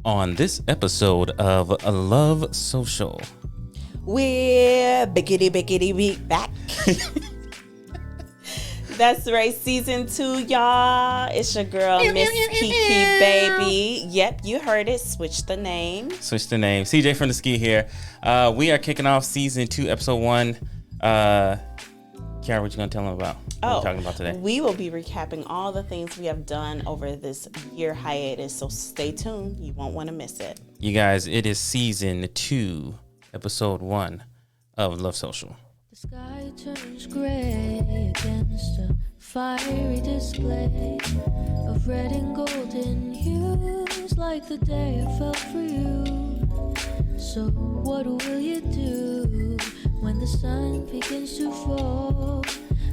On this episode of Love Social, we're biggity beat back. That's right, season 2, y'all. It's your girl, MrsKiKiBaby. Yep, you heard it. Switch the name. CJ from the Ski here. We are kicking off season 2, episode 1. Kiara, what you gonna tell them about? What are we talking about today? We will be recapping all the things we have done over this year hiatus, so stay tuned. You won't want to miss it. You guys, it is season 2, episode 1 of Love Social. The sky turns gray against a fiery display of red and golden hues, like the day I felt for you. So what will you do when the sun begins to fall?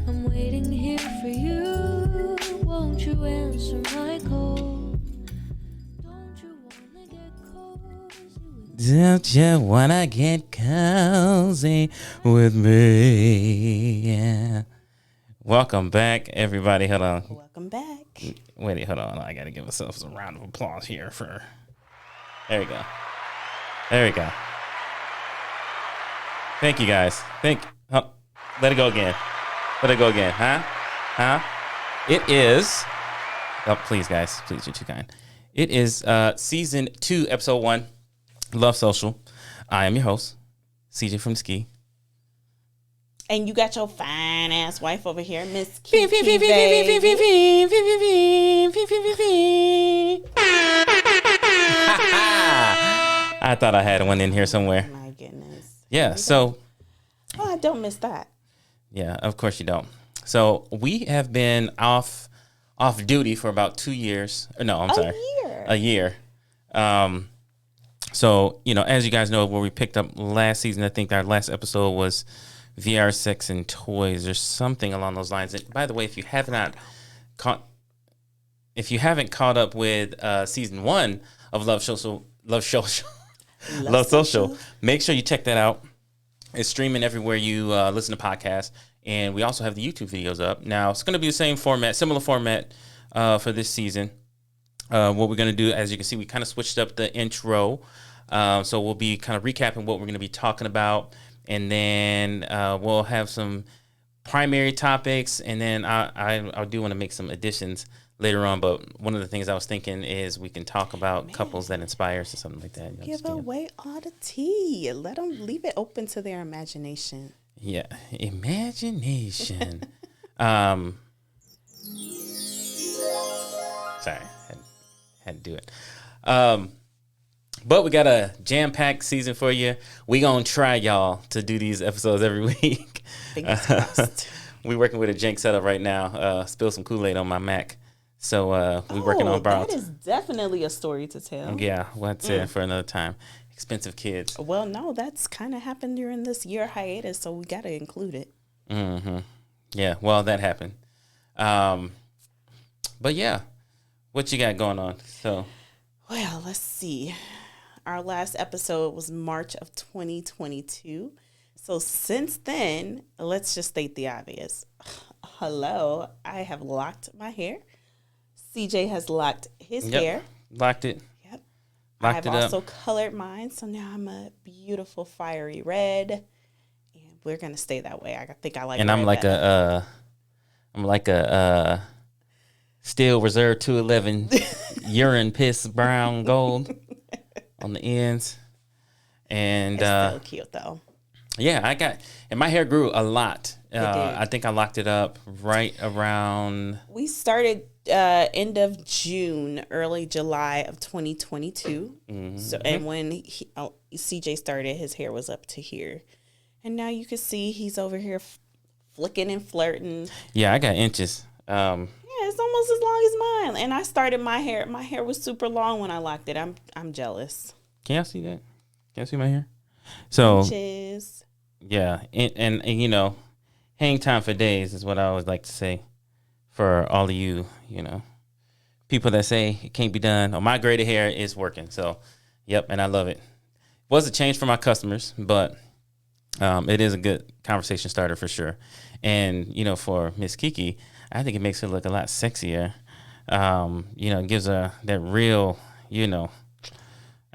I'm waiting here for you. Won't you answer my call? Don't you wanna get cozy with me? Don't you wanna get cozy with me? Yeah. Welcome back, everybody. Hold on. Welcome back. Wait, hold on. I gotta give myself a round of applause here for. There we go. There we go. Thank you, guys. Let it go again. Let it go again. Huh? It is. Oh, please, guys. Please, you're too kind. It is season 2, episode 1, Love Social. I am your host, CJ from the Ski. And you got your fine ass wife over here, MrsKiKiBaby. I thought I had one in here somewhere. My goodness. Yeah, so. Oh, I don't miss that. Yeah, of course you don't. So we have been off duty for about 2 years. No, I'm sorry. A year. So, as you guys know, where we picked up last season, I think our last episode was VR, sex, and toys or something along those lines. And by the way, if you haven't caught up with season 1 of Love Social, make sure you check that out. It's streaming everywhere you listen to podcasts. And we also have the YouTube videos up. Now, it's going to be the same format, similar format for this season. What we're going to do, as you can see, we kind of switched up the intro. So we'll be kind of recapping what we're going to be talking about. And then we'll have some primary topics. And then I do want to make some additions later on. But one of the things I was thinking is we can talk about couples that inspire us or something like that. Give away all the tea. Let them leave it open to their imagination. Yeah, imagination. Sorry, had to do it. But we got a jam-packed season for you. We gonna try, y'all, to do these episodes every week. Fingers crossed. We working with a jank setup right now. Spill some Kool-Aid on my Mac. So we working on borrowed. That is definitely a story to tell. Yeah, well, that's it for another time. Expensive kids. Well, no, that's kind of happened during this year hiatus, so we got to include it. Mm-hmm. Yeah, well, that happened. But yeah, what you got going on? So, well, let's see. Our last episode was March of 2022. So since then, let's just state the obvious. Hello, I have locked my hair. CJ has locked his hair. Locked it. Yep. Locked I have it also up. colored mine, so now I'm a beautiful fiery red, and we're gonna stay that way. I think I like. And I'm like better. I'm like a Steel Reserve 211 urine piss brown gold on the ends, and it's still cute though. Yeah, and my hair grew a lot. I think I locked it up right around. We started end of June, early July of 2022. Mm-hmm. So, and when CJ started, his hair was up to here, and now you can see he's over here flicking and flirting. Yeah, I got inches. Yeah, it's almost as long as mine. And I started my hair. My hair was super long when I locked it. I'm jealous. Can y'all see that? Can you see my hair? So. Inches. Yeah, and hang time for days is what I always like to say for all of you, people that say it can't be done. Oh, my braided hair is working. So, yep, and I love it. Was a change for my customers, but it is a good conversation starter for sure. And, for Miss Kiki, I think it makes her look a lot sexier. Gives her that real,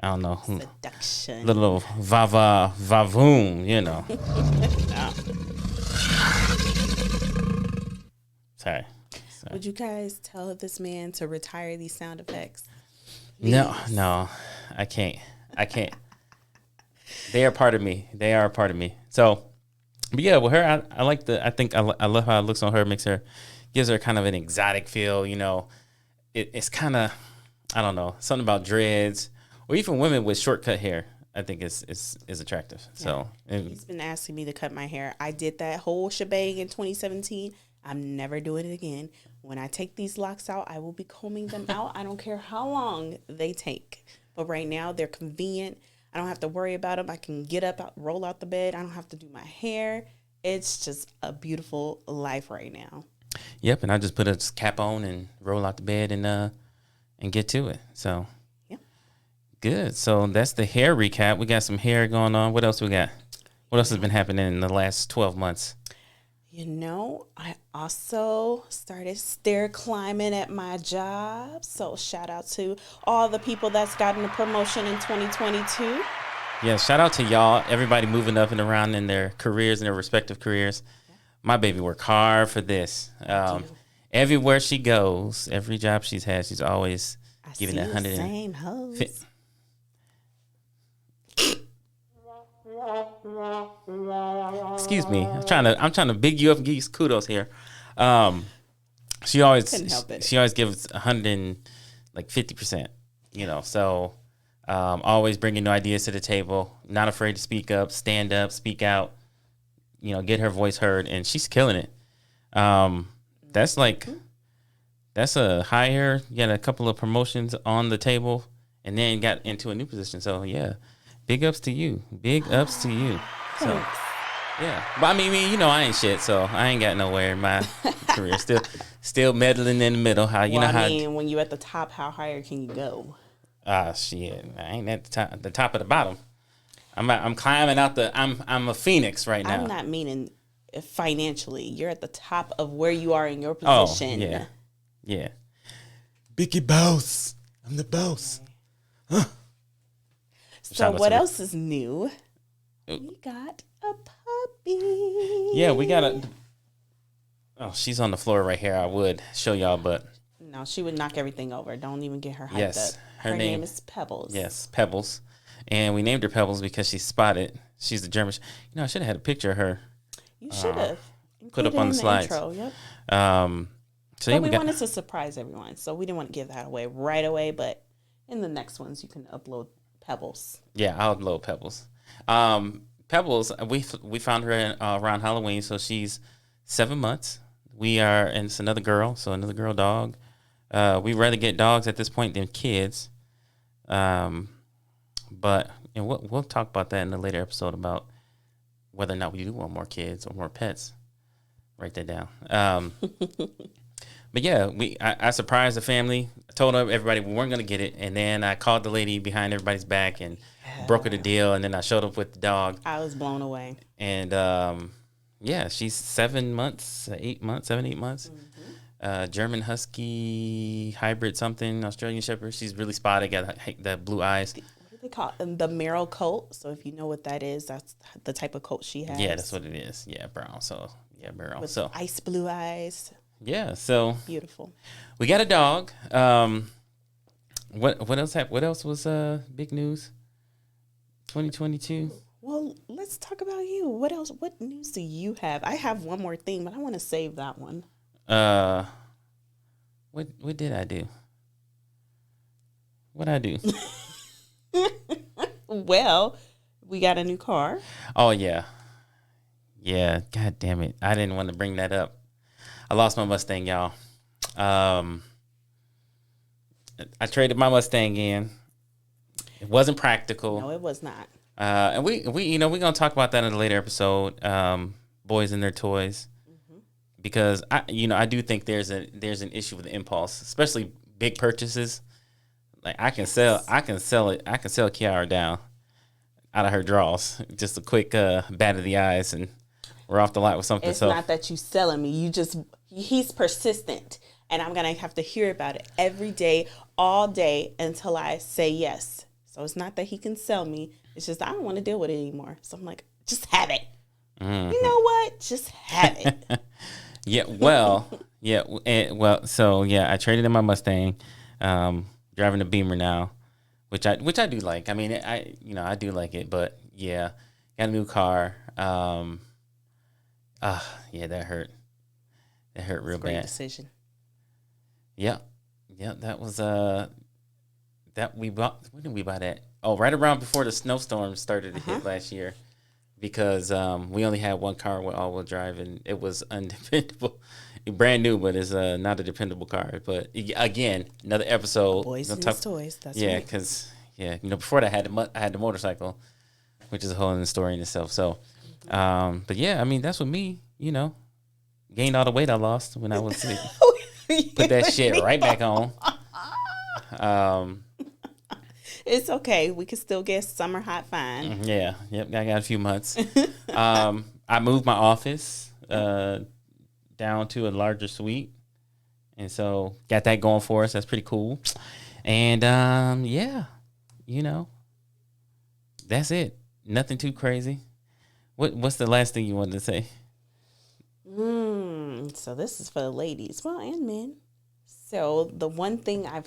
I don't know. Seduction. Little va-va-va-voom, you know. Sorry. Would you guys tell this man to retire these sound effects? No, I can't. They are part of me. So, but yeah, with her, I like I love how it looks on her. Gives her kind of an exotic feel. You know, it's kind of, I don't know, something about dreads or even women with shortcut hair. I think is attractive. Yeah. So he's been asking me to cut my hair. I did that whole shebang in 2017. I'm never doing it again. When I take these locks out, I will be combing them out. I don't care how long they take. But right now, they're convenient. I don't have to worry about them. I can get up, roll out the bed. I don't have to do my hair. It's just a beautiful life right now. Yep, and I just put a cap on and roll out the bed and get to it. So, yeah, good. So that's the hair recap. We got some hair going on. What else we got? What else has been happening in the last 12 months? You know, I also started stair climbing at my job. So shout out to all the people that's gotten a promotion in 2022. Yeah, shout out to y'all. Everybody moving up and around in their careers, in their respective careers. Yeah. My baby worked hard for this. Everywhere she goes, every job she's had, she's always giving 100. Same hoes. Excuse me. I'm trying to big you up and give you kudos here. She always gives 150%. You know, so always bringing new ideas to the table. Not afraid to speak up, stand up, speak out. You know, get her voice heard, and she's killing it. That's a hire. You got a couple of promotions on the table, and then got into a new position. So yeah. Big ups to you. So, yeah. But I mean, you know, I ain't shit, so I ain't got nowhere in my career. Still meddling in the middle. When you at the top, how higher can you go? Shit. I ain't at the top of the bottom. I'm climbing out I'm a phoenix right now. I'm not meaning financially. You're at the top of where you are in your position. Oh, yeah. Yeah. Biggie boss. I'm the boss. Huh. So what else is new? We got a puppy. Yeah, we got a... Oh, she's on the floor right here. I would show y'all, but... No, she would knock everything over. Don't even get her hyped up. Her name is Pebbles. Yes, Pebbles. And we named her Pebbles because she's spotted. She's the German... You know, I should have had a picture of her. You should have. Put up on the slides. Intro, yep. So we wanted to surprise everyone, so we didn't want to give that away right away, but in the next ones, you can upload Pebbles. Yeah, I'll upload Pebbles. Pebbles, we found her around Halloween, so she's 7 months. And it's another girl, so another girl dog. We'd rather get dogs at this point than kids. But we'll talk about that in a later episode about whether or not we do want more kids or more pets. Write that down. But yeah, I surprised the family. I told everybody we weren't going to get it. And then I called the lady behind everybody's back and brokered the deal. And then I showed up with the dog. I was blown away. And yeah, she's 7 months, 8 months. Mm-hmm. German Husky hybrid something, Australian Shepherd. She's really spotted, got the blue eyes. What do they call it? The Merle coat. So if you know what that is, that's the type of coat she has. Yeah, that's what it is. Yeah, brown. So yeah, brown. With ice blue eyes. Yeah, so beautiful. We got a dog. What else happened? What else was big news? 2022. Well, let's talk about you. What else? What news do you have? I have one more thing, but I want to save that one. What did I do? What'd I do? Well, we got a new car. Oh yeah. Yeah. God damn it! I didn't want to bring that up. I lost my Mustang, y'all. I traded my Mustang in. It wasn't practical. No, it was not. And we're gonna talk about that in a later episode. Boys and their toys, because I do think there's an issue with the impulse, especially big purchases. Like I can sell Kiara down out of her drawers. Just a quick bat of the eyes, and we're off the lot with something. It's not that you selling me. He's persistent, and I'm gonna have to hear about it every day, all day until I say yes. So it's not that he can sell me. It's just I don't want to deal with it anymore. So I'm like, just have it. You know what? Just have it. Yeah, well, so I traded in my Mustang, driving a Beamer now, which I do like. I mean, I do like it, but yeah, got a new car. Yeah, that hurt. That hurt real Great bad. decision. Yeah, that was that we bought. When did we buy that? Oh, right around before the snowstorm started to hit last year. Because we only had one car with all-wheel drive, and it was undependable. Brand new, but it's not a dependable car. But again, another episode. Boys and toys. That's right. Because before that I had the motorcycle, which is a whole other story in itself. So, but yeah, I mean that's with me. Gained all the weight I lost when I was sick. Put that shit right back on. It's okay. We can still get summer hot fine. Yeah. Yep. I got a few months. I moved my office down to a larger suite. And so got that going for us. That's pretty cool. And that's it. Nothing too crazy. What's the last thing you wanted to say? So this is for the ladies. Well, and men. So the one thing I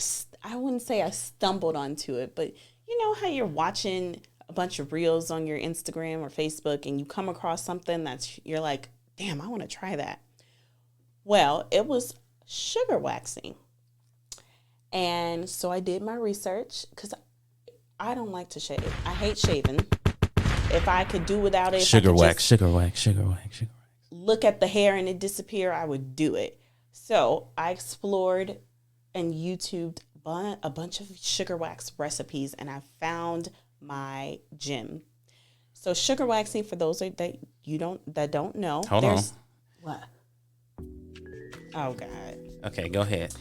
wouldn't say I stumbled onto it, but you know how you're watching a bunch of reels on your Instagram or Facebook and you come across something you're like, damn, I want to try that. Well, it was sugar waxing. And so I did my research because I don't like to shave. I hate shaving. If I could do without it. Sugar wax. Look at the hair and it disappear, I would do it. So I explored and YouTubed a bunch of sugar wax recipes, and I found my gem. So sugar waxing, for those that don't know, hold on. What? Oh God. Okay, go ahead.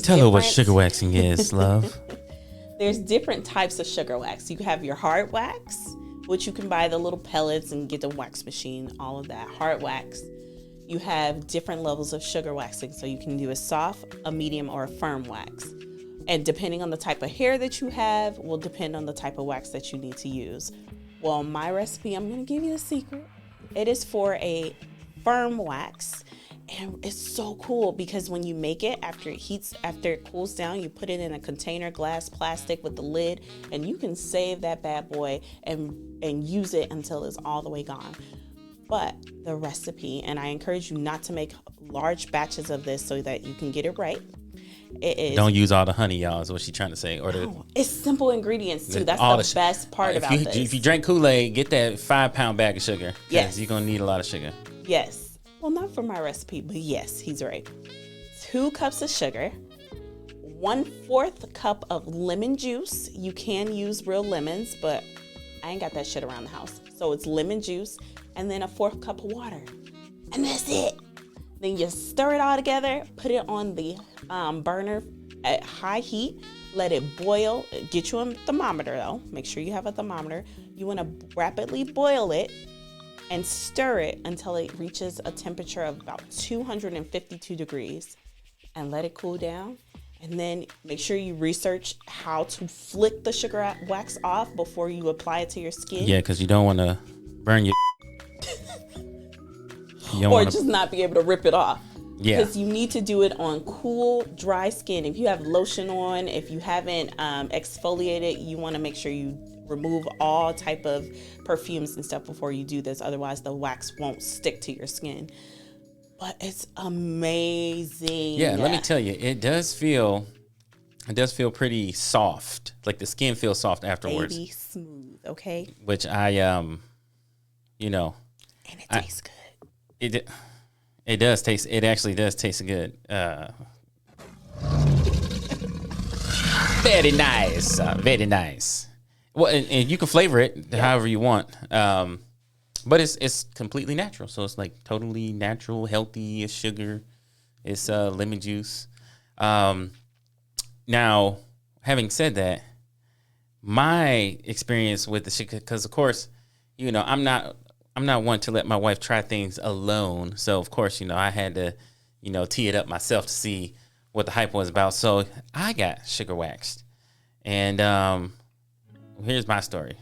Tell her what sugar waxing is, love. There's different types of sugar wax. You have your hard wax, which you can buy the little pellets and get the wax machine, all of that. Hard wax. You have different levels of sugar waxing. So you can do a soft, a medium, or a firm wax. And depending on the type of hair that you have will depend on the type of wax that you need to use. Well, my recipe, I'm going to give you a secret. It is for a firm wax. And it's so cool because when you make it, after it cools down, you put it in a container, glass, plastic with the lid, and you can save that bad boy and use it until it's all the way gone. But the recipe, and I encourage you not to make large batches of this so that you can get it right. It is. Don't use all the honey, y'all, is what she's trying to say. It's simple ingredients, too. That's the best part about this. If you drink Kool-Aid, get that 5-pound bag of sugar. Yes. You're going to need a lot of sugar. Yes. Well, not for my recipe, but yes, he's right. 2 cups of sugar, 1/4 cup of lemon juice. You can use real lemons, but I ain't got that shit around the house. So it's lemon juice, and then a 1/4 cup of water. And that's it. Then you stir it all together, put it on the burner at high heat, let it boil. Get you a thermometer though. Make sure you have a thermometer. You want to rapidly boil it and stir it until it reaches a temperature of about 252 degrees and let it cool down. And then make sure you research how to flick the sugar wax off before you apply it to your skin. Yeah, because you don't want to burn your or just not be able to rip it off. Yeah. Because you need to do it on cool, dry skin. If you have lotion on, if you haven't exfoliated, you want to make sure you remove all type of perfumes and stuff before you do this. Otherwise, the wax won't stick to your skin. But it's amazing. Yeah, let me tell you, it does feel pretty soft. Like the skin feels soft afterwards. Baby smooth, okay? Which I And it tastes good. It does taste. It actually does taste good. Very nice. Very nice. Well, and you can flavor it however you want. But it's completely natural. So it's like totally natural, healthy. It's sugar. It's lemon juice. Now, having said that, my experience with the sugar, because of course, I'm not one to let my wife try things alone. So of course, I had to, tee it up myself to see what the hype was about. So I got sugar waxed, and here's my story.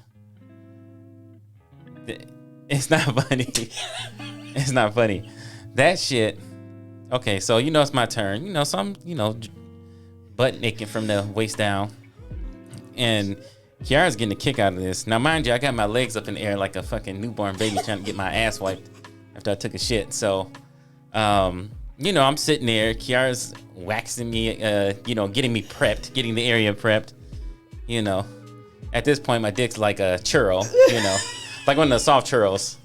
It's not funny. It's not funny. That shit. Okay, so it's my turn. So I'm butt naked from the waist down, and Kiara's getting a kick out of this. Now, mind you, I got my legs up in the air like a fucking newborn baby trying to get my ass wiped after I took a shit. So, I'm sitting there. Kiara's waxing me, getting me prepped, getting the area prepped. At this point, my dick's like a churro, like one of the soft churros,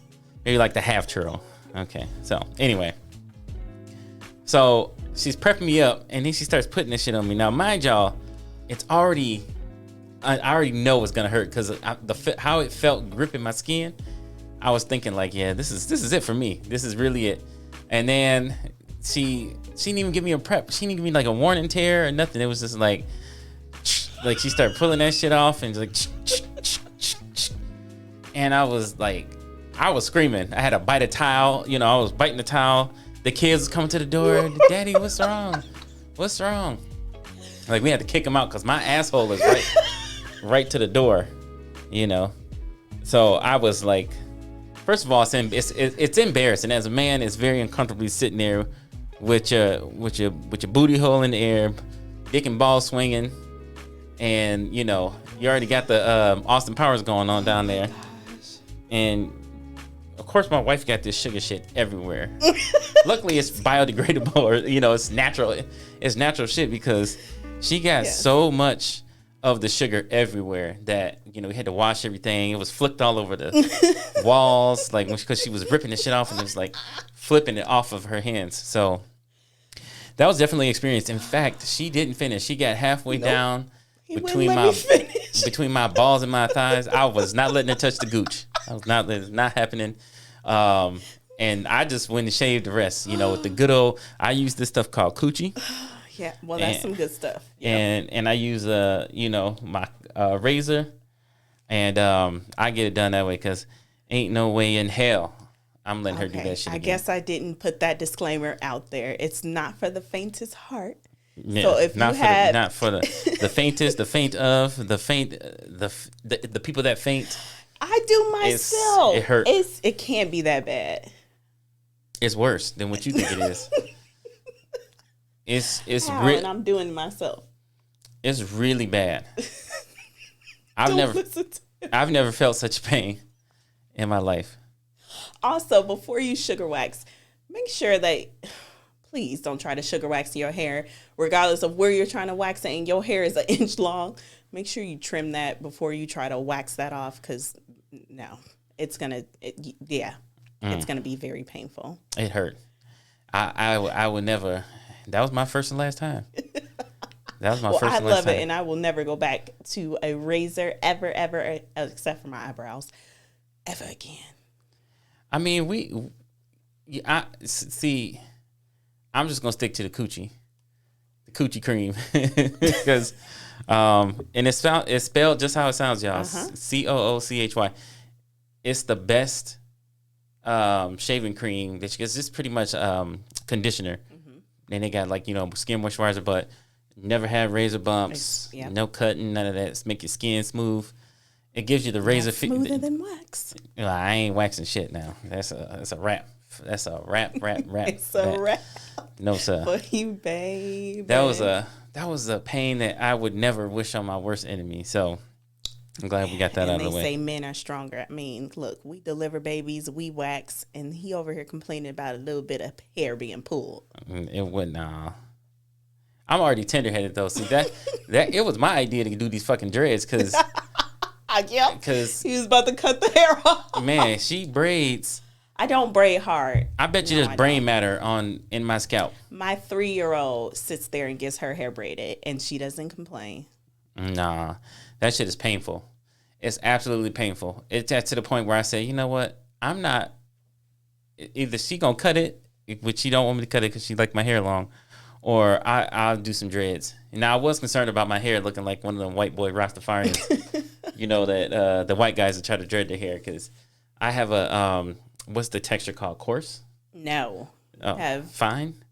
maybe like the half churro. Okay, so anyway. So she's prepping me up, and then she starts putting this shit on me. Now, mind y'all, I already know it's gonna hurt because how it felt gripping my skin. I was thinking like, yeah, this is it for me. This is really it. And then she didn't even give me a prep. She didn't give me like a warning tear or nothing. It was just like she started pulling that shit off and just like, and I was screaming. I had to bite a towel. I was biting the towel. The kids was coming to the door. Daddy, what's wrong? What's wrong? Like, we had to kick him out because my asshole is right to the door, So I was like, first of all, it's embarrassing. As a man, it's very uncomfortably sitting there with your booty hole in the air, dick and ball swinging, and you already got the Austin Powers going on down there, and of course my wife got this sugar shit everywhere. Luckily, it's biodegradable, or it's natural. It's natural shit because she got so much of the sugar everywhere that we had to wash everything. It was flicked all over the walls, like because she was ripping the shit off and it was like flipping it off of her hands. So that was definitely an experience. In fact, she didn't finish. She got halfway down between my balls and my thighs. I was not letting her touch the gooch. It's not happening. And I just went and shaved the rest. With the good old. I use this stuff called coochie. Yeah, well, that's some good stuff. And I use my razor, and I get it done that way because ain't no way in hell I'm letting her do that shit again. I guess I didn't put that disclaimer out there. It's not for the faintest heart. Yeah, so if not you have not for the faintest, the people that faint. I do myself. It hurts. It can't be that bad. It's worse than what you think it is. It's and I'm doing it myself. It's really bad. I've never felt such pain in my life. Also, before you sugar wax, make sure that please don't try to sugar wax your hair, regardless of where you're trying to wax it. And your hair is 1 inch long. Make sure you trim that before you try to wax that off, because it's gonna be very painful. It hurt. I would never. That was my first and last time. That was my first and last time. I love it, and I will never go back to a razor ever, except for my eyebrows, ever again. I mean, see. I'm just gonna stick to the coochie cream, because, and it's spelled just how it sounds, y'all. COOCHY. It's the best shaving cream that you get. It's pretty much conditioner. And they got skin moisturizer, but never had razor bumps, no cutting, none of that. It's make your skin smooth. It gives you the razor smoother than wax. I ain't waxing shit now. That's a wrap. That's a wrap. It's a wrap. No sir. For you, baby. That was a pain that I would never wish on my worst enemy. So I'm glad we got that out of the way. They say men are stronger. I mean, look, we deliver babies, we wax, and he over here complaining about a little bit of hair being pulled. It wouldn't. Nah. I'm already tender-headed though. See that it was my idea to do these fucking dreads because because he was about to cut the hair off. Man, she braids. I don't braid hard. I bet you there's brain matter in my scalp. My 3-year-old sits there and gets her hair braided, and she doesn't complain. Nah, that shit is painful. It's absolutely painful. It's to the point where I say, you know what? I'm not. Either she gonna cut it, which she don't want me to cut it because she like my hair long, or I'll do some dreads. Now I was concerned about my hair looking like one of them white boy Rastafarians. That the white guys that try to dread their hair, because I have a what's the texture called? Coarse? No. Have fine?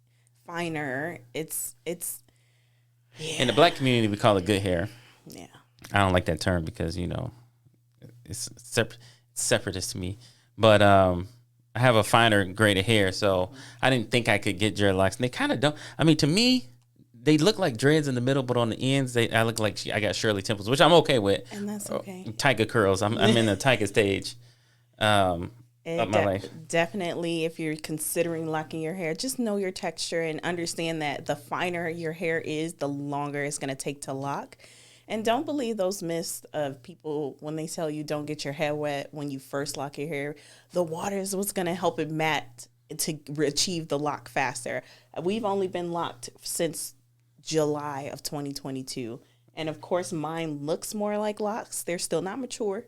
Finer. It's in the black community we call it good hair. Yeah. I don't like that term because, it's separatist to me. But I have a finer grade of hair, so I didn't think I could get dreadlocks. And they kind of don't. I mean, to me, they look like dreads in the middle, but on the ends, I look like I got Shirley Temples, which I'm okay with. And that's okay. Tyga curls. I'm in the Tyga stage of my life. Definitely, if you're considering locking your hair, just know your texture and understand that the finer your hair is, the longer it's going to take to lock. And don't believe those myths of people when they tell you don't get your hair wet when you first lock your hair. The water is what's going to help it mat to achieve the lock faster. We've only been locked since July of 2022. And of course, mine looks more like locks. They're still not mature,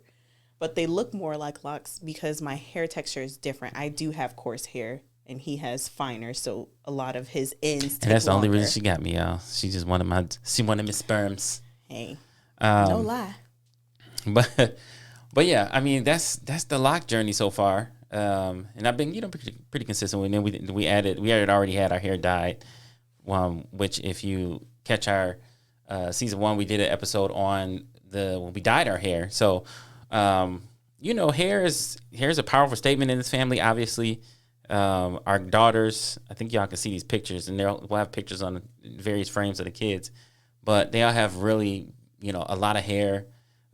but they look more like locks because my hair texture is different. I do have coarse hair, and he has finer, so a lot of his ends take And that's the only longer. reason she got me, y'all. She just wanted my sperms. Hey, no lie. But yeah, I mean that's the lock journey so far. And I've been pretty consistent with it. And we already had our hair dyed, which if you catch our season 1, we did an episode on when we dyed our hair. So hair is a powerful statement in this family. Obviously, our daughters, I think y'all can see these pictures, and we'll have pictures on various frames of the kids. But they all have really, a lot of hair.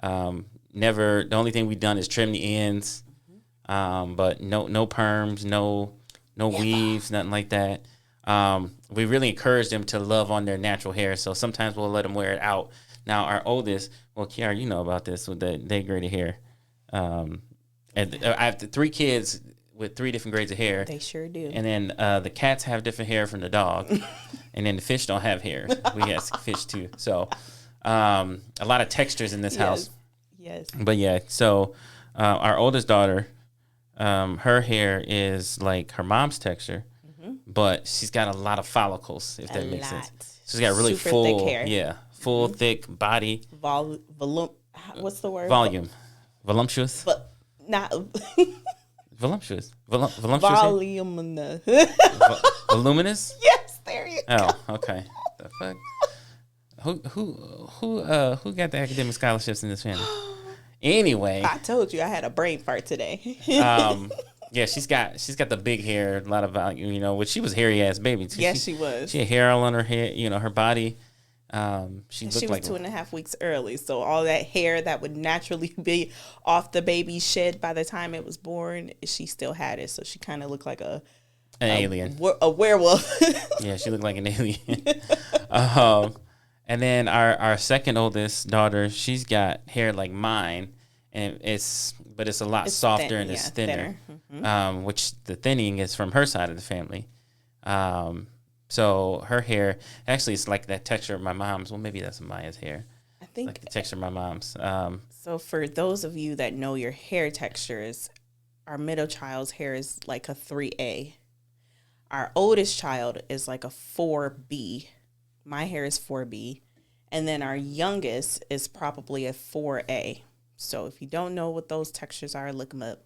The only thing we've done is trim the ends, but no perms, no weaves, nothing like that. We really encourage them to love on their natural hair. So sometimes we'll let them wear it out. Now our oldest, well, Kiara, you know about this with the braided hair. And I have 3 kids with 3 different grades of hair. They sure do. And then the cats have different hair from the dog. And then the fish don't have hair. We have fish too. So a lot of textures in this house. Yes. But yeah, so our oldest daughter, her hair is like her mom's texture, but she's got a lot of follicles, if that makes sense. She's got really super full, thick hair. Yeah, full, thick body. What's the word? Volume. Voluptuous. But not Voluptuous. Voluptuous. hair? voluminous. Voluminous? Yes, there you go. Oh, okay. The fuck? Who got the academic scholarships in this family? Anyway, I told you I had a brain fart today. yeah, she's got the big hair, a lot of volume, which she was hairy ass baby too. Yes, she was. She had hair all on her head, her body. She was like 2.5 weeks early, so all that hair that would naturally be off the baby's shed by the time it was born, she still had it. So she kind of looked like an alien, a werewolf. Yeah, she looked like an alien. And then our second oldest daughter, she's got hair like mine, and it's a lot softer and it's thinner. Which the thinning is from her side of the family. So her hair actually is like that texture of my mom's. Well, maybe that's Maya's hair. I think like the texture of my mom's. So for those of you that know your hair textures, our middle child's hair is like a 3A. Our oldest child is like a 4B. My hair is 4B. And then our youngest is probably a 4A. So if you don't know what those textures are, look them up.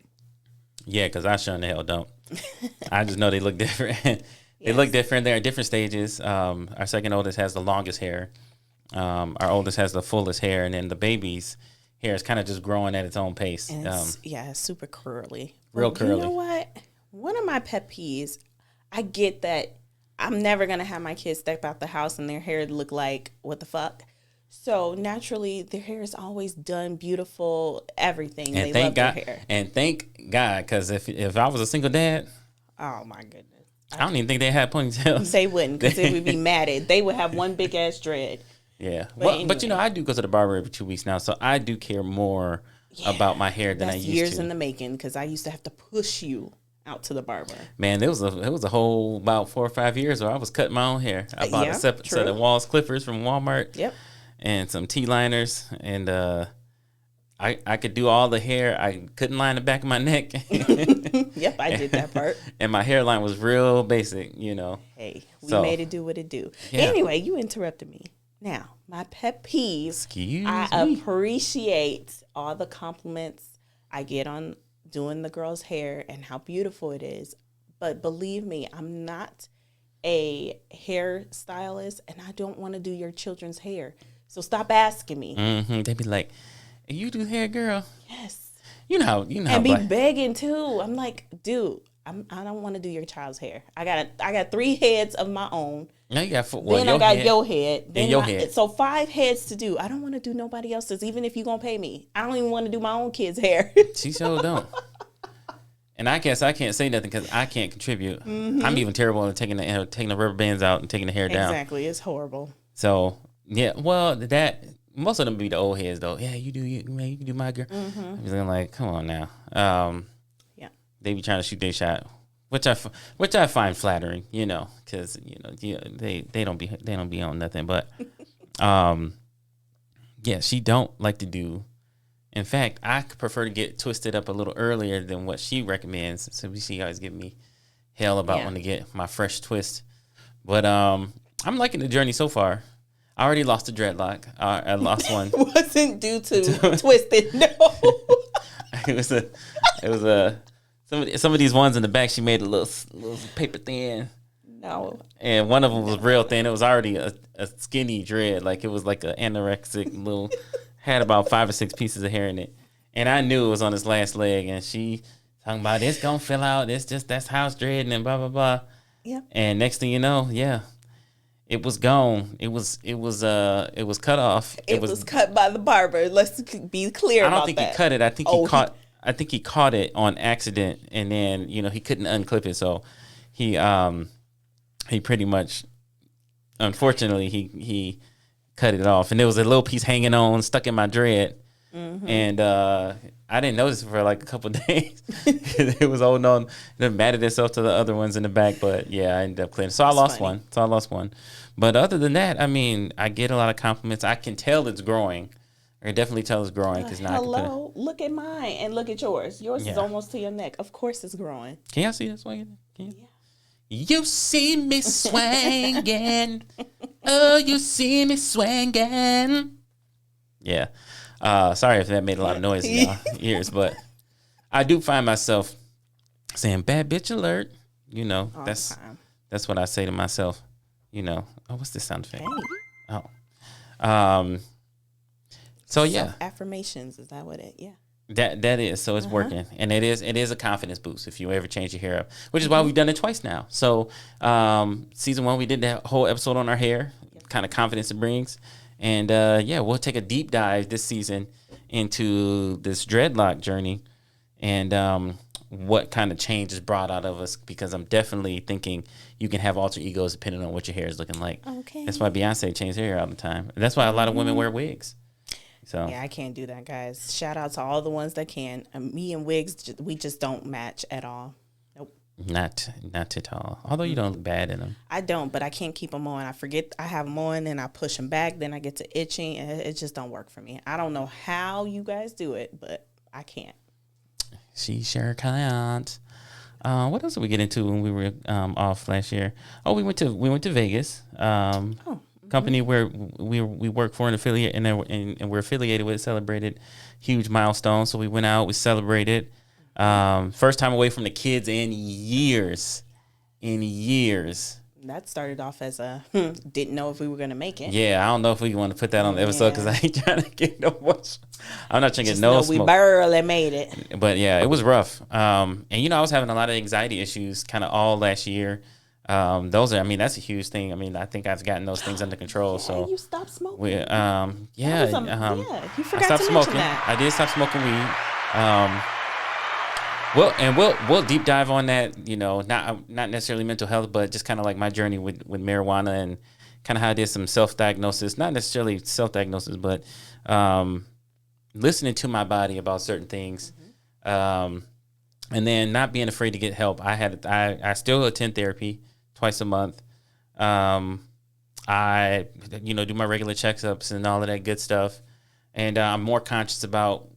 Yeah, because I sure in the hell don't. I just know they look different. They look different. They're at different stages. Our second oldest has the longest hair. Our oldest has the fullest hair. And then the baby's hair is kind of just growing at its own pace. And it's super curly. Real curly. You know what? One of my pet peeves, I get that I'm never going to have my kids step out the house and their hair look like, what the fuck? So naturally, their hair is always done beautiful, everything. And they love God, their hair. And thank God, because if I was a single dad, oh my goodness. I don't even think they had ponytails. They wouldn't, because it would be matted. They would have one big ass dread. Yeah. But But I do go to the barber every 2 weeks now, so I do care more about my hair than I used to. Years in the making, because I used to have to push you out to the barber. Man, it was a whole about 4 or 5 years where I was cutting my own hair. I bought a set of Walls clippers from Walmart. Yep. And some T-liners, and I could do all the hair. I couldn't line the back of my neck. Yep, I did that part. And my hairline was real basic, Hey, we made it do what it do. Yeah. Anyway, you interrupted me. Now, my pet peeve. I appreciate all the compliments I get on doing the girl's hair and how beautiful it is. But believe me, I'm not a hairstylist, and I don't want to do your children's hair. So stop asking me. They be like, you do hair, girl? Yes. You know. And be begging too. I'm like, dude, I don't want to do your child's hair. I got 3 heads of my own. Now you got then I got your head. Then your head. So 5 heads to do. I don't want to do nobody else's, even if you're gonna pay me. I don't even want to do my own kid's hair. She sure don't. And I guess I can't say nothing because I can't contribute. I'm even terrible at taking the rubber bands out and taking the hair down. Exactly, it's horrible. So yeah, well, that most of them be the old heads though. Yeah, you can do my girl. I'm like, come on now. Yeah, they be trying to shoot their shot, which I find flattering, because they don't be on nothing. But yeah, she don't like to do. In fact, I prefer to get twisted up a little earlier than what she recommends. So she always give me hell about when to get my fresh twist. But I'm liking the journey so far. I already lost a dreadlock. I lost one. It wasn't due to twisted. No. It was a some of these ones in the back. She made a little paper thin. No. And one of them was real thin. It was already a skinny dread. Like it was like an anorexic little. Had about 5 or 6 pieces of hair in it, and I knew it was on his last leg. And she talking about it's gonna fill out. That's house dread and blah blah blah. Yeah. And next thing you know, it was gone. It was cut off. It was cut by the barber. Let's be clear. I don't think he cut it. I think he caught it on accident, and then he couldn't unclip it. So he pretty much, unfortunately, he cut it off, and there was a little piece hanging on, stuck in my dread, and I didn't notice it for like a couple of days. It was holding on, it matted itself to the other ones in the back, but yeah, I ended up cleaning. So I lost one. But other than that, I mean, I get a lot of compliments. I can tell it's growing. I can definitely tell it's growing because now hello, look at mine and look at yours. Yours is almost to your neck. Of course, it's growing. Can y'all see this one? Yeah. You see me swinging. Oh, you see me swinging. Yeah. Sorry if that made a lot of noise in y'all ears, but I do find myself saying "bad bitch alert." That's what I say to myself. Oh, what's this sound effect? Hey. Oh. So yeah. Affirmations, is that what it? Yeah. That is, so it's working, and it is a confidence boost if you ever change your hair up, which is why we've done it twice now. So season 1 we did that whole episode on our hair, kind of confidence it brings, and we'll take a deep dive this season into this dreadlock journey and what kind of change is brought out of us, because I'm definitely thinking you can have alter egos depending on what your hair is looking like. Okay. That's why Beyonce changed her hair all the time, and that's why a lot of women wear wigs. So. Yeah, I can't do that, guys. Shout out to all the ones that can. Me and wigs, we just don't match at all. Nope. Not at all. Although you don't look bad in them. I don't, but I can't keep them on. I forget I have them on, and I push them back. Then I get to itching, and it just don't work for me. I don't know how you guys do it, but I can't. She sure can't. What else did we get into when we were off last year? Oh, we went to Vegas. Company where we work for an affiliate and we're affiliated with, celebrated huge milestone. So we went out, we celebrated. First time away from the kids in years. That started off as a didn't know if we were gonna make it. Yeah, I don't know if we want to put that on the episode because I ain't trying to get no much. I'm not trying to get no smoke. We barely made it. But yeah, it was rough. And I was having a lot of anxiety issues kind of all last year. That's a huge thing. I mean, I think I've gotten those things under control. Yeah, so you stopped smoking. You forgot I stopped to smoking. mention that. I did stop smoking weed. We'll deep dive on that. Not necessarily mental health, but just kind of like my journey with marijuana and kind of how I did some self-diagnosis. Not necessarily self-diagnosis, but listening to my body about certain things. And then not being afraid to get help. I still attend therapy twice a month. I do my regular checkups and all of that good stuff. And I'm more conscious about,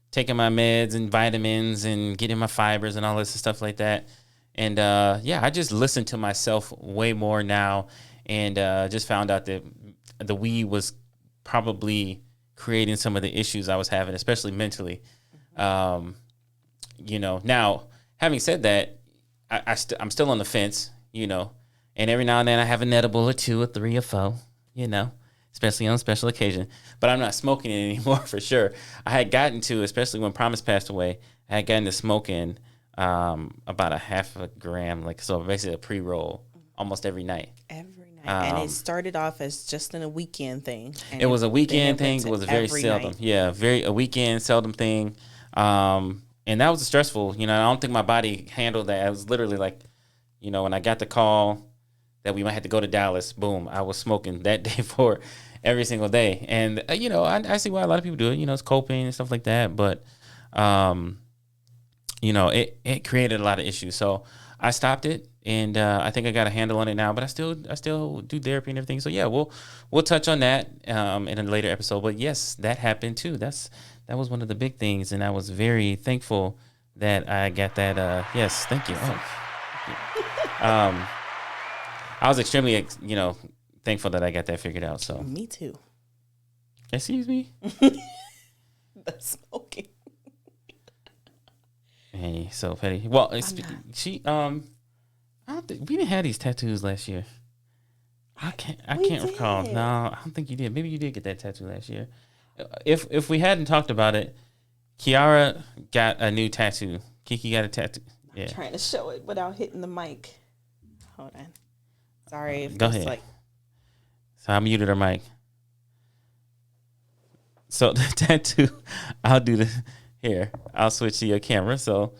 taking my meds and vitamins and getting my fibers and all this stuff like that. And I just listen to myself way more now, and just found out that the weed was probably creating some of the issues I was having, especially mentally. Now, having said that, I'm still on the fence, and every now and then I have an edible or 2 or 3 or 4, especially on special occasion. But I'm not smoking it anymore for sure. I had gotten to, especially when Promise passed away, I had gotten to smoking about a half a gram, like so basically a pre-roll almost every night. Every night. And it started off as just a weekend thing. It was a weekend thing. It was a very seldom. Night. Yeah, a weekend, seldom thing. And that was stressful. You know, I don't think my body handled that. It was literally like, you know, when I got the call that we might have to go to Dallas, boom, I was smoking that day for every single day. And, you know, I see why a lot of people do it. You know, it's coping and stuff like that. But, you know, it created a lot of issues. So I stopped it. And I think I got a handle on it now, but I still do therapy and everything. So yeah, we'll touch on that in a later episode. But yes, that happened too. That was one of the big things, and I was very thankful that I got that. Yes, thank you. Oh. I was extremely, you know, thankful that I got that figured out. So me too. Excuse me. The smoking. Hey, so petty. Well, she I don't think we didn't have these tattoos last year. I can't recall. No, I don't think you did. Maybe you did get that tattoo last year. If we hadn't talked about it, Kiara got a new tattoo. Kiki got a tattoo. Yeah. I'm trying to show it without hitting the mic. Hold on. Sorry if Go ahead. So I muted her mic. So the tattoo, I'll do the here. I'll switch to your camera. So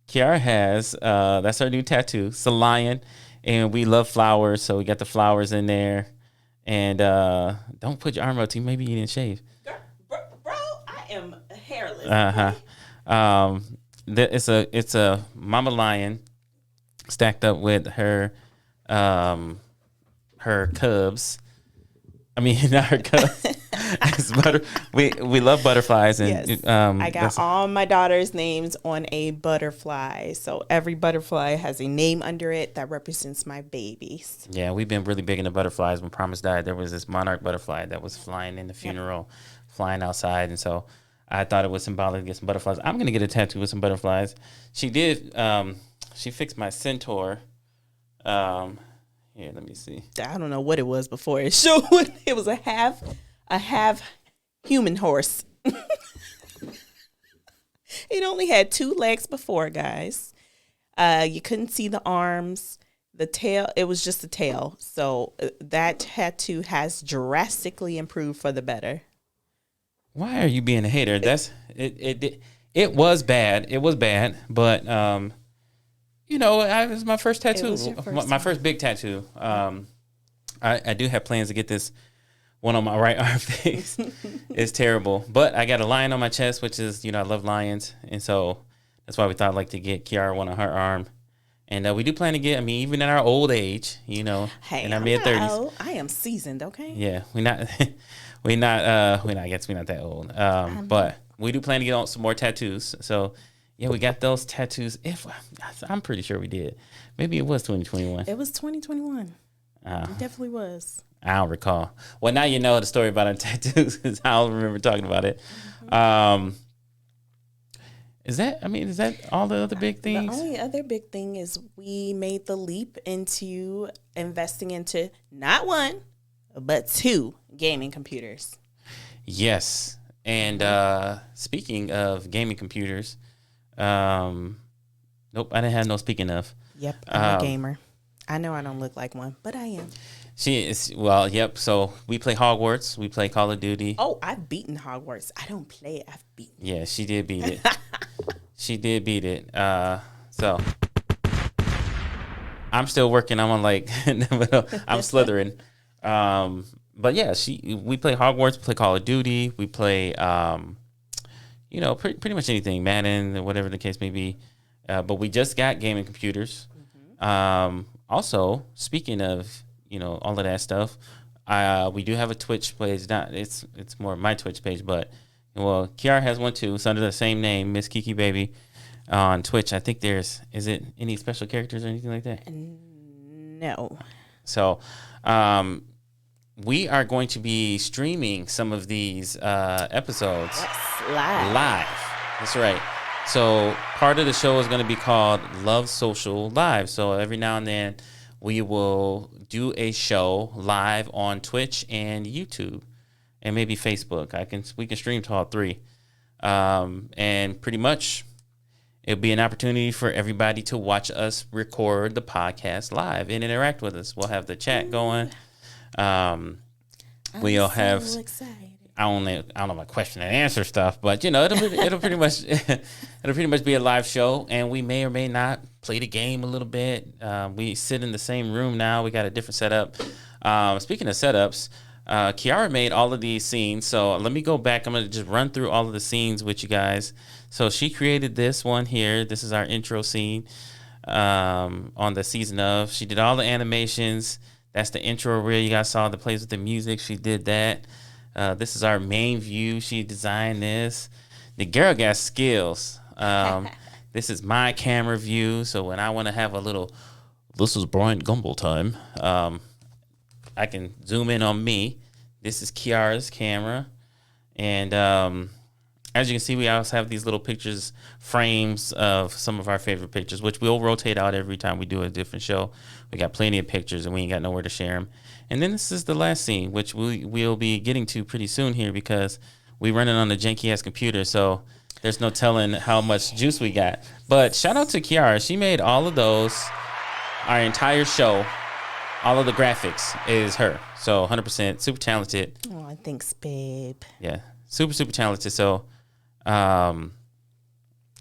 Kiara has, that's her new tattoo. It's a lion, and we love flowers, so we got the flowers in there. And don't put your arm out to you. Maybe you didn't shave. Bro, I am hairless. It's a mama lion stacked up with her cubs. I mean, not her cubs. We love butterflies, and yes. I got all my daughter's names on a butterfly. So every butterfly has a name under it that represents my babies. Yeah, we've been really big into butterflies. When Promise died, there was this monarch butterfly that was flying in the funeral, flying outside, and so I thought it was symbolic to get some butterflies. I'm gonna get a tattoo with some butterflies. She did. She fixed my centaur. Here, let me see. I don't know what it was before it showed. It was a half human horse. It only had 2 legs before, guys. You couldn't see the arms, the tail. It was just the tail. So that tattoo has drastically improved for the better. Why are you being a hater? That's it was bad. It was bad, but you know, it was my first tattoo. My first big tattoo. I do have plans to get this one on my right arm face. It's terrible. But I got a lion on my chest, which is, you know, I love lions. And so that's why we thought I'd like to get Kiara one on her arm. And we do plan to get, I mean, even in our old age, you know, in our mid-30s. I am seasoned, okay? Yeah, we're not I guess we're not that old. But we do plan to get on some more tattoos. So yeah, we got those tattoos. I'm pretty sure we did. Maybe it was 2021. It was 2021. It definitely was. I don't recall. Well, now you know the story about our tattoos because I don't remember talking about it. Is that all the other big things? The only other big thing is we made the leap into investing into not 1, but 2 gaming computers. Yes. And speaking of gaming computers, nope, I didn't have no speaking of. Yep, I'm a gamer. I know I don't look like one, but I am. She is, well, yep. So we play Hogwarts. We play Call of Duty. Oh, I've beaten Hogwarts. I don't play it. I've beaten it. Yeah, she did beat it. She did beat it. So I'm still working. I'm on like, I'm slithering. But yeah, we play Hogwarts, we play Call of Duty, we play, you know, pretty much anything, Madden, whatever the case may be. But we just got gaming computers. Also, speaking of, you know, all of that stuff, we do have a Twitch page. It's more my Twitch page, but well, Kiara has one too. It's under the same name, MrsKiKiBaby, on Twitch. I think is it any special characters or anything like that? No. So, we are going to be streaming some of these episodes live. That's right. So part of the show is going to be called Love Social Live. So every now and then we will do a show live on Twitch and YouTube and maybe Facebook. We can stream to all three. And pretty much it'll be an opportunity for everybody to watch us record the podcast live and interact with us. We'll have the chat going. We'll have excited. I don't know my question and answer stuff, but it'll pretty much be a live show, and we may or may not play the game a little bit. We sit in the same room now. We got a different setup. Speaking of setups, Kiara made all of these scenes, so let me go back. I'm gonna just run through all of the scenes with you guys. So she created this one here. This is our intro scene on the season of. She did all the animations. That's the intro where you guys saw the plays with the music. She did that. This is our main view. She designed this. The girl got skills. This is my camera view. So when I want to have a little, this is Brian Gumble time, I can zoom in on me. This is Kiara's camera. And as you can see, we also have these little pictures, frames of some of our favorite pictures, which we'll rotate out every time we do a different show. We got plenty of pictures, and we ain't got nowhere to share them. And then this is the last scene, which we'll be getting to pretty soon here because we're running on a janky-ass computer, so there's no telling how much juice we got. But shout out to Kiara. She made all of those. Our entire show, all of the graphics is her. So 100%, super talented. Oh, thanks, babe. Yeah, super, super talented. So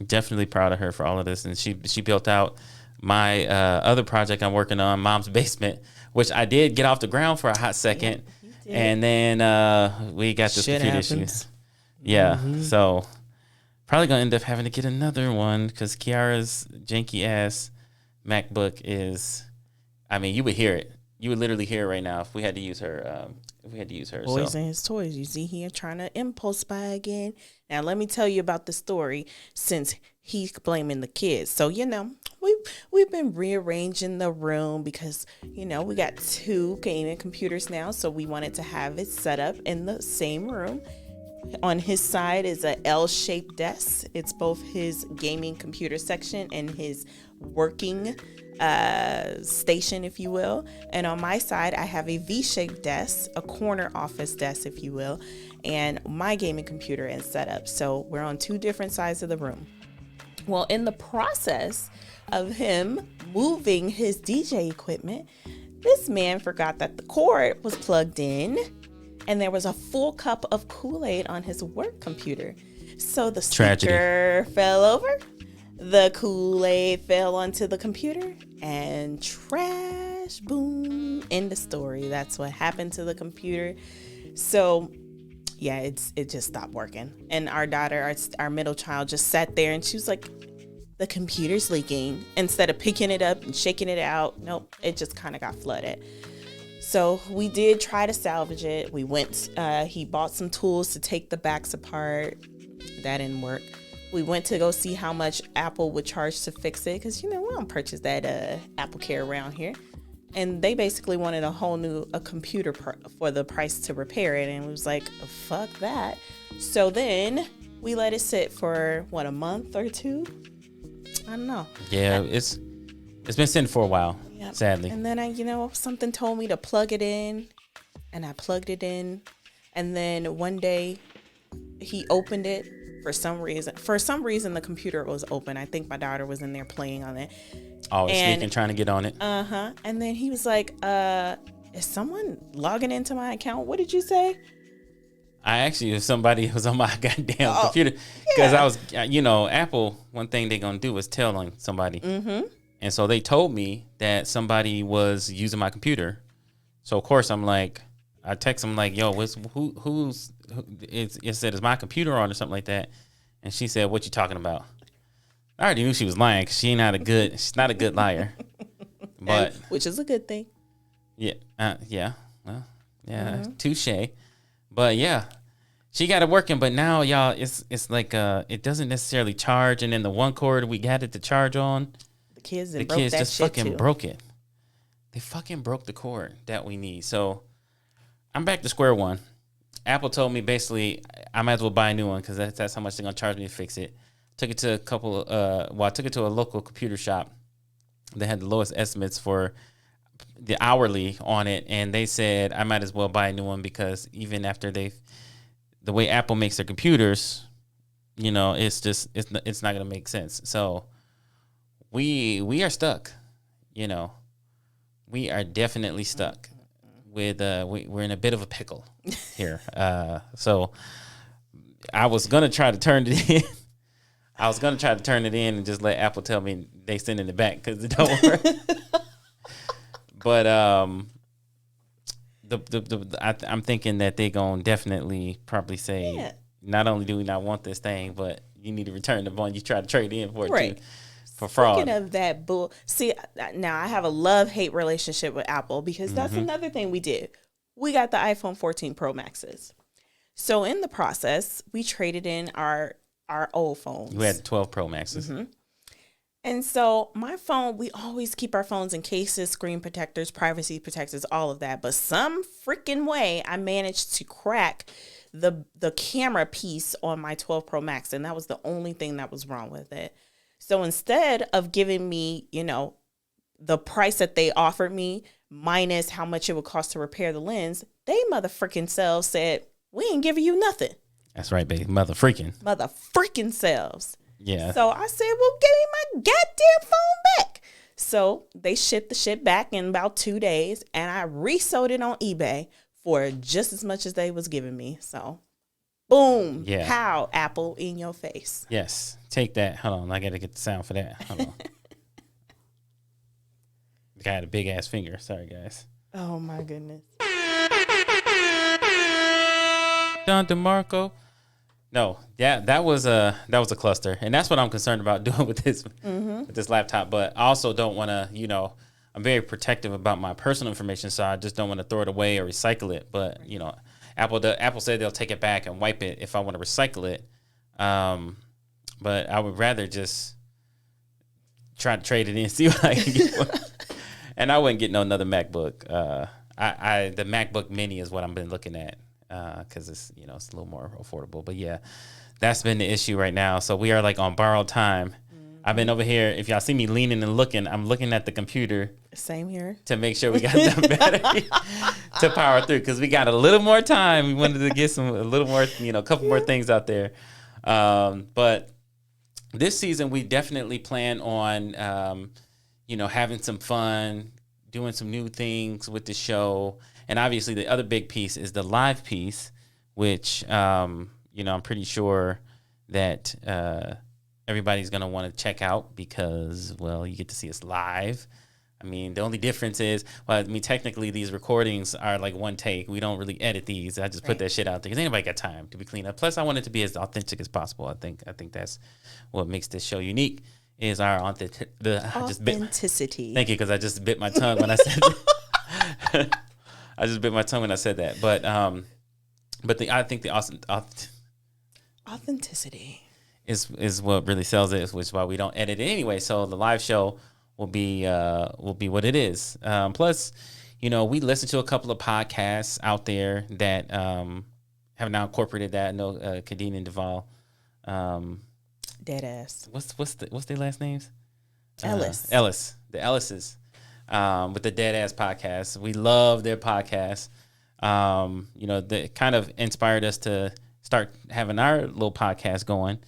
definitely proud of her for all of this. And she built out my other project I'm working on, Mom's Basement, which I did get off the ground for a hot second. Yeah, and then we got this computer issue. Yeah, so probably going to end up having to get another one because Kiara's janky-ass MacBook is, I mean, you would hear it. You would literally hear it right now if we had to use her. Boys and his toys. You see here trying to impulse buy again. Now let me tell you about the story since he's blaming the kids. So we've been rearranging the room because we got 2 gaming computers now. So we wanted to have it set up in the same room. On his side is a L-shaped desk. It's both his gaming computer section and his working station, if you will. And on my side, I have a V-shaped desk, a corner office desk, if you will, and my gaming computer and setup. So we're on 2 different sides of the room. Well, in the process of him moving his DJ equipment, this man forgot that the cord was plugged in and there was a full cup of Kool-Aid on his work computer. So the speaker fell over. The Kool-Aid fell onto the computer and trash, boom, end of story. That's what happened to the computer. So yeah, it just stopped working. And our daughter, our middle child, just sat there and she was like, the computer's leaking. Instead of picking it up and shaking it out, nope, it just kind of got flooded. So we did try to salvage it. We went, he bought some tools to take the backs apart. That didn't work. We went to go see how much Apple would charge to fix it because, we don't purchase that Apple Care around here. And they basically wanted a whole new computer for the price to repair it. And it was like, fuck that. So then we let it sit for, a month or 2? I don't know. Yeah, it's been sitting for a while, yep. Sadly. And then something told me to plug it in. And I plugged it in. And then one day he opened it. For some reason, the computer was open. I think my daughter was in there playing on it. Oh, sneaking, trying to get on it. Uh-huh. And then he was like, is someone logging into my account? What did you say? If somebody was on my goddamn computer. Because I was, Apple, one thing they're going to do is tell on somebody. Mm-hmm. And so they told me that somebody was using my computer. So, of course, I'm like, I text him like, yo, it said, is my computer on or something like that? And she said, what you talking about? I already knew she was lying because she's not a good liar. But which is a good thing. Yeah. Well, yeah, touche. But yeah, she got it working. But now, y'all, it's like it doesn't necessarily charge. And then the one cord we got it to charge on, the kids just fucking broke it. They fucking broke the cord that we need. So I'm back to square one. Apple told me basically I might as well buy a new one because that's how much they're gonna charge me to fix it. Took it to I took it to a local computer shop. They had the lowest estimates for the hourly on it, and they said I might as well buy a new one because even after the way Apple makes their computers, you know, it's not gonna make sense. So we are stuck. You know, we are definitely stuck with we're in a bit of a pickle here. So I was gonna try to turn it in. I was gonna try to turn it in and just let Apple tell me they sending it back because it don't work. But I'm thinking that they gonna definitely probably say, not only do we not want this thing, but you need to return the one you tried to trade in for it too, for fraud. Speaking of that bull, see, now I have a love-hate relationship with Apple because that's another thing we did. We got the iPhone 14 Pro Maxes. So in the process, we traded in our old phones. We had the 12 Pro Maxes. And so my phone, we always keep our phones in cases, screen protectors, privacy protectors, all of that. But some freaking way, I managed to crack the camera piece on my 12 Pro Max. And that was the only thing that was wrong with it. So instead of giving me, you know, the price that they offered me minus how much it would cost to repair the lens, they motherfucking selves said, we ain't giving you nothing. That's right, baby. Mother freaking selves. Yeah. So I said, well, give me my goddamn phone back. So they shipped the shit back in about 2 days, and I resold it on eBay for just as much as they was giving me. So, boom. Yeah. Pow, Apple in your face. Yes. Take that. Hold on. I got to get the sound for that. Hold on. The guy had a big ass finger. Sorry, guys. Oh, my goodness. Don DeMarco. No, yeah, that was a cluster, and that's what I'm concerned about doing with this laptop. But I also don't want to, you know, I'm very protective about my personal information, so I just don't want to throw it away or recycle it. But you know, Apple said they'll take it back and wipe it if I want to recycle it. But I would rather just try to trade it in, see what I can get. And I wouldn't get another MacBook. The MacBook Mini is what I've been looking at. Because it's, you know, it's a little more affordable. But yeah, that's been the issue right now. So we are like on borrowed time. I've been over here. If y'all see me leaning and looking, I'm looking at the computer. Same here. To make sure we got the battery to power through, because we got a little more time. We wanted to get a little more, you know, a couple more things out there. But this season, we definitely plan on, you know, having some fun, doing some new things with the show. And obviously, the other big piece is the live piece, which, you know, I'm pretty sure that everybody's going to want to check out because, well, you get to see us live. I mean, the only difference is, well, I mean, technically, these recordings are like one take. We don't really edit these. I just put that shit out there because anybody got time to be cleaned up. Plus, I want it to be as authentic as possible. I think that's what makes this show unique is our authenticity. Thank you, because I just bit my tongue when I said that. I just bit my tongue when I said that, but I think the authenticity is what really sells it, which is why we don't edit it anyway. So the live show will be what it is. Plus, you know, we listen to a couple of podcasts out there that have now incorporated that. I know Kadeen and Duval. Deadass. What's their last names? Ellis. The Ellises. With the Dead Ass podcast. We love their podcast. You know, they kind of inspired us to start having our little podcast going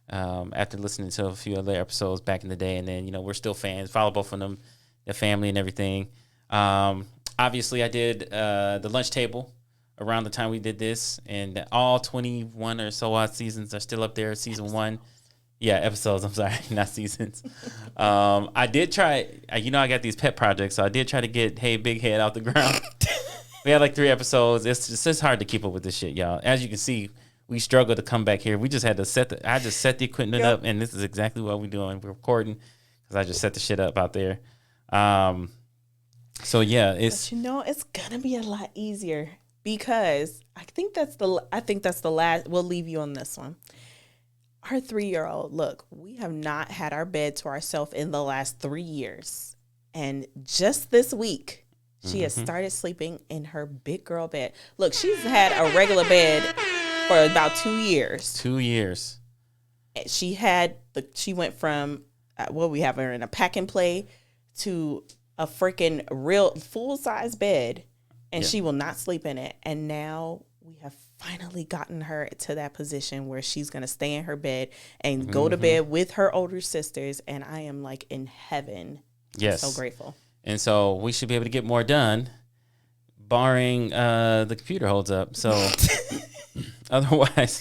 after listening to a few other episodes back in the day. And then, you know, we're still fans. Follow both of them, their family and everything. Obviously, I did the lunch table around the time we did this. And all 21 or so odd seasons are still up there. Season 1. Yeah, episodes. I'm sorry, not seasons. I did try. You know, I got these pet projects, so I did try to get Hey Big Head out the ground. We had like 3 episodes. It's just hard to keep up with this shit, y'all. As you can see, we struggled to come back here. We just had to I just set the equipment up, and this is exactly what we're doing. We're recording because I just set the shit up out there. So yeah, But you know, it's gonna be a lot easier because I think that's the last. We'll leave you on this one. Our 3-year-old, look, we have not had our bed to ourselves in the last 3 years. And just this week, she has started sleeping in her big girl bed. Look, she's had a regular bed for about 2 years. 2 years. She went from, we have her in a pack and play to a freaking real full-size bed, and Yeah. she will not sleep in it. And now we have finally gotten her to that position where she's going to stay in her bed and go to bed with her older sisters. And I am like in heaven. Yes. I'm so grateful. And so we should be able to get more done, barring the computer holds up. So otherwise,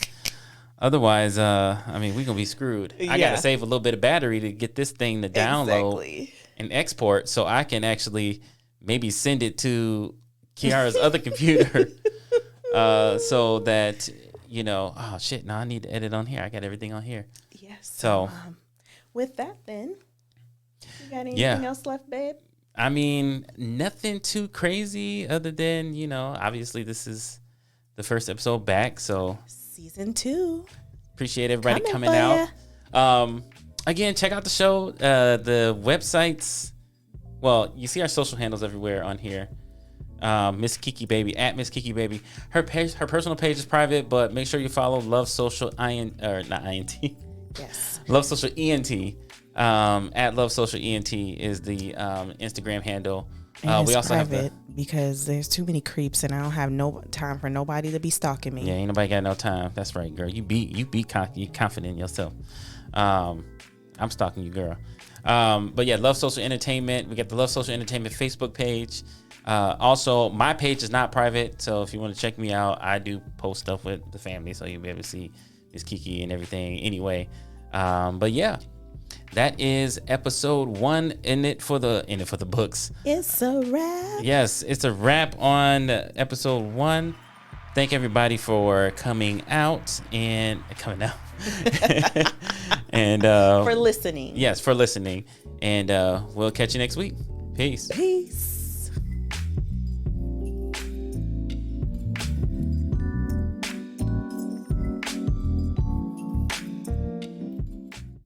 I mean, we're going to be screwed. I got Yeah. to save a little bit of battery to get this thing to download Exactly. and export so I can actually maybe send it to Kiara's other computer so that, you know, oh, shit, no, I need to edit on here. I got everything on here. Yes. So, With that, then, you got anything Yeah. else left, babe? I mean, nothing too crazy other than, you know, obviously this is the first episode back. So Season 2. appreciate everybody Coming coming for out. Again, check out the show, the websites. Well, you see our social handles everywhere on here. MrsKiKiBaby at MrsKiKiBaby. Her page, her personal page is private, but make sure you follow Love Social not INT. Yes. Love Social ENT. At Love Social ENT is the Instagram handle. And We it's also have private because there's too many creeps, and I don't have no time for nobody to be stalking me. yeah, ain't nobody got no time. That's right, girl. You be confident in yourself. I'm stalking you, girl. But yeah, Love Social Entertainment. We got the Love Social Entertainment Facebook page. Also, my page is not private, so if you want to check me out, I do post stuff with the family, so you'll be able to see Miss Kiki and everything. Anyway, but yeah, that is episode 1. In it for the books. It's a wrap. Yes, it's a wrap on episode 1. Thank everybody for coming out and For listening. Yes, for listening. And we'll catch you next week. Peace. Peace.